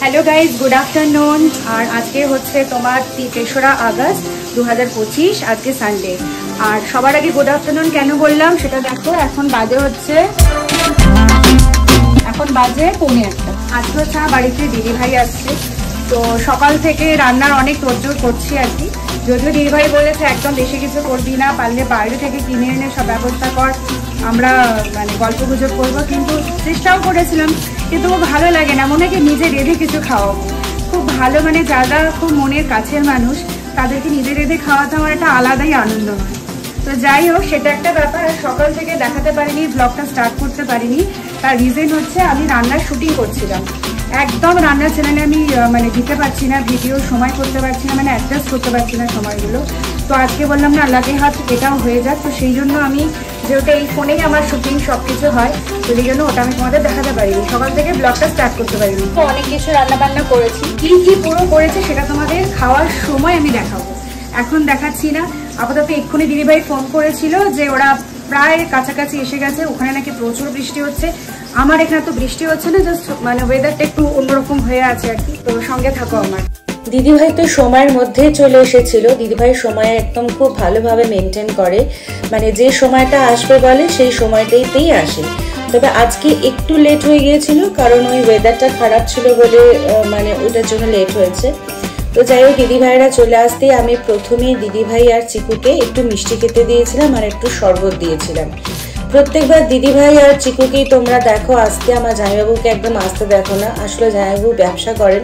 Hello guys good afternoon और आज के होच्छे तोमार 3रा আগস্ট 2025 आज के सानडे और सबार आगे गुड आफ्टरनून केन बोललाम सेटा देखो এখন বাজে হচ্ছে এখন বাজে 1:15 আজকে হচ্ছে বাড়িতে দিদি ভাই আসছে তো সকাল থেকে রান্নার অনেক তোড়জোড় করছি আর কি যদিও দিদি ভাই বলেছে একদম বেশি কিছু করবি না পারলে বাইরে থেকে কিনে এনে সব ব্যবস্থা কর আমরা মানে গল্প গুজব করবো কিন্তু চেষ্টাও করেছিলাম কিন্তু ভালো লাগে না মনে হয় নিজে রেঁধে কিছু খাওয়াবো খুব ভালো মানে যারা খুব মনের কাছের মানুষ তাদেরকে নিজে রেঁধে খাওয়াতে আমার একটা আলাদাই আনন্দ হয় তো যাই হোক সেটা একটা ব্যাপার সকাল থেকে দেখাতে পারিনি ব্লগটা স্টার্ট করতে পারিনি তার রিজন হচ্ছে আমি রান্নার শুটিং করছিলাম একদম রান্নার চ্যানেলে আমি মানে দিতে পারছি না ভিডিও সময় করতে পারছি না মানে অ্যাডজাস্ট করতে পারছি না সময়গুলো তো আজকে বললাম না আল্লাহকে হাত এটাও হয়ে যাক তো সেই জন্য আমি যেহেতু এই ফোনেই আমার শুটিং সব কিছু হয় তো এই জন্য ওটা আমি তোমাদের দেখাতে পারিনি সকাল থেকে ব্লগটা স্টার্ট করতে পারিনি তো অনেক কিছু রান্নাবান্না করেছি কী কী পুরো করেছি সেটা তোমাদের খাওয়ার সময় আমি দেখাবো এখন দেখাচ্ছি না আপাতত এক্ষুনি দিদিভাই ফোন করেছিল যে ওরা প্রায় কাছাকাছি এসে গেছে ওখানে নাকি প্রচুর বৃষ্টি হচ্ছে আমার এখানে তো বৃষ্টি হচ্ছে না জাস্ট মানে ওয়েদারটা একটু অন্যরকম হয়ে আছে আর কি তো সঙ্গে থাকো আমার দিদিভাই তো সময়ের মধ্যেই চলে এসেছিল দিদিভাই সময় একদম খুব ভালোভাবে মেনটেন করে মানে যে সময়টা আসবে বলে সেই সময়টাইতেই আসে তবে আজকে একটু লেট হয়ে গিয়েছিল কারণ ওই ওয়েদারটা খারাপ ছিল বলে মানে ওটার জন্য লেট হয়েছে তো যাই হোক দিদিভাইরা চলে আসতেই আমি প্রথমেই দিদিভাই আর চিকুকে একটু মিষ্টি খেতে দিয়েছিলাম আর একটু শরবত দিয়েছিলাম প্রত্যেকবার দিদিভাই আর চিকুকেই তোমরা দেখো আসতে আমার জামাইবাবুকে একদম আসতে দেখো না আসলে জামাইবাবু ব্যবসা করেন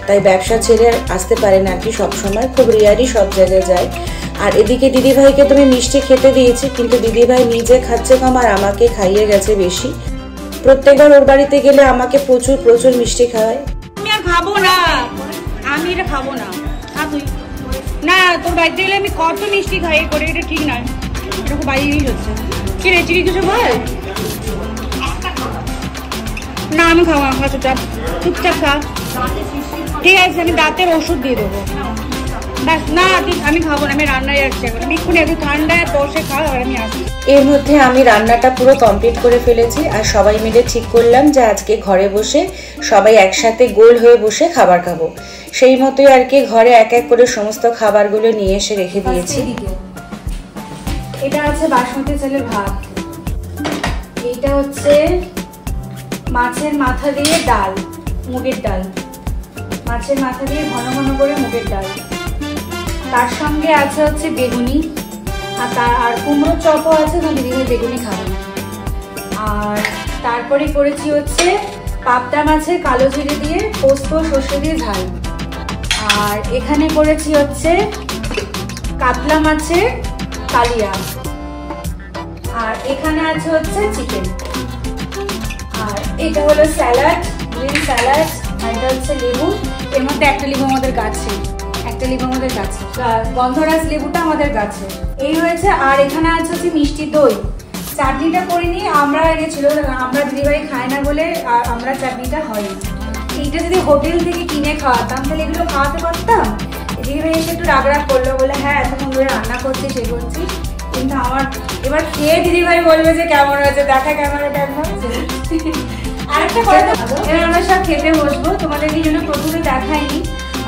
তাই ব্যবসা ছেড়ে আসতে পারে না কি সবসময় খুব রেয়ারই সব জায়গায় যায় আর এদিকে দিদিভাইকে তুমি মিষ্টি খেতে দিয়েছি কিন্তু দিদিভাই নিজে খাচ্ছে কম আর আমাকে খাইয়ে গেছে বেশি প্রত্যেকবার ওর বাড়িতে গেলে আমাকে প্রচুর প্রচুর মিষ্টি খাওয়ায় আমি আর খাবো না আমি এটা খাবো না তুই না তোর বাড়িতে গেলে আমি কত মিষ্টি খাই করে এটা ঠিক নয় এটা খুব বাইরেই হচ্ছে কি রে চিকি কিছু বল না আমি খাবো না চুপচাপ চুপচাপ খা ঠিক আছে আমি দাঁতের ওষুধ দিয়ে দেবো ব্যাস না আমি খাবো না আমি রান্নায় আসছি এখন আমি এক্ষুনি একটু ঠান্ডায় বসে খাও আর আমি আসি এর মধ্যে আমি রান্নাটা পুরো কমপ্লিট করে ফেলেছি আর সবাই মিলে ঠিক করলাম যে আজকে ঘরে বসে সবাই একসাথে গোল হয়ে বসে খাবার খাবো সেই মতোই আর কি ঘরে এক এক করে সমস্ত খাবারগুলো নিয়ে এসে রেখে দিয়েছি এটা আছে বাসমতি চালের ভাত এইটা হচ্ছে মাছের মাথা দিয়ে ডাল মুগের ডাল মাছের মাথা দিয়ে ঘন ঘন করে মুগের ডাল তার সঙ্গে আছে হচ্ছে বেগুনি আর কুমড়ো চপও আছে না দিদিভাই বেগুনি খাবে আর তারপরে করেছি হচ্ছে পাবদা মাছের কালো জিরে দিয়ে পোস্ত সর্ষে দিয়ে ঝাল আর এখানে করেছি হচ্ছে কাতলা মাছের কালিয়া আর এখানে আছে হচ্ছে চিকেন আর এটা হলো স্যালাড গ্রিন স্যালাড আর এটা হচ্ছে লেবু এর মধ্যে একটা লেবু আমাদের গাছে গন্ধরাজ লেবুটা আমাদের গাছে এই হয়েছে আর এখানে আছে হচ্ছে মিষ্টি দই চাটনিটা করিনি আমরা এনেছিল আমরা দিদিভাই খায় না বলে আমরা চাটনিটা হয়নি এইটা যদি হোটেল থেকে কিনে খাওয়াতাম তাহলে এগুলো খাওয়াতে পারতাম দিদিভাই এসে একটু রাগ করলো বলে হ্যাঁ এতক্ষণ ধরে রান্না করছি সে করছি কিন্তু আমার এবার খেয়ে দিদিভাই বলবে যে কেমন হয়েছে দেখা ক্যামেরাটা একদম আরেকটা কথা এবার আমরা সব খেতে বসবো তোমাদেরকে জন্য প্রথমে দেখাইনি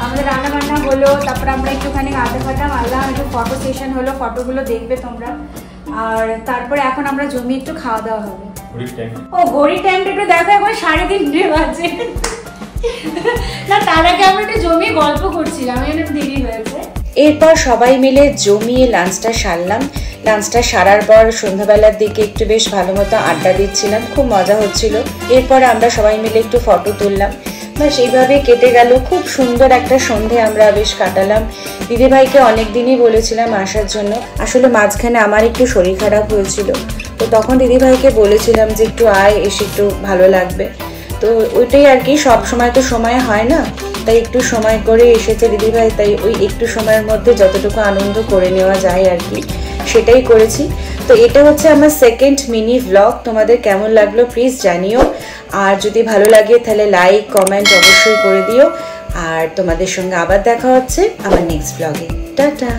আমাদের রান্না বান্না হলো তারপরে আমরা একটুখানি আধা ঘন্টা মারলাম একটু ফটো সেশন হলো ফটোগুলো দেখবে তোমরা আর তারপরে এখন আমরা জমি একটু খাওয়া দাওয়া হবে ও ঘড়ির টাইমটা একটু দেখো এখন 3:30 বাজে না তার আগে আমরা একটু জমি গল্প করছিলাম একটু দেরি হয়েছে এরপর সবাই মিলে জমিয়ে লাঞ্চটা সারলাম লাঞ্চটা সারার পর সন্ধ্যাবেলার দিকে একটু বেশ ভালো মতো আড্ডা দিচ্ছিলাম খুব মজা হচ্ছিল এরপর আমরা সবাই মিলে একটু ফটো তুললাম বাস এইভাবে কেটে গেল খুব সুন্দর একটা সন্ধে আমরা বেশ কাটালাম দিদিভাইকে অনেক দিনই বলেছিলাম আসার জন্য আসলে মাঝখানে আমার একটু শরীর খারাপ হয়েছিল তো তখন দিদিভাইকে বলেছিলাম যে একটু আয় এসে একটু ভালো লাগবে তো ওইটাই আর কি সব সময় তো সময় হয় না তাই একটু সময় করে এসেছে দিদিভাই তাই ওই একটু সময়ের মধ্যে যতটুকু আনন্দ করে নেওয়া যায় আর কি সেটাই করেছি তো এটা হচ্ছে আমার সেকেন্ড মিনি ব্লগ তোমাদের কেমন লাগলো প্লিজ জানিও আর যদি ভালো লাগে তাহলে লাইক কমেন্ট অবশ্যই করে দিও আর তোমাদের সঙ্গে আবার দেখা হচ্ছে আমার নেক্সট ব্লগে টাটা।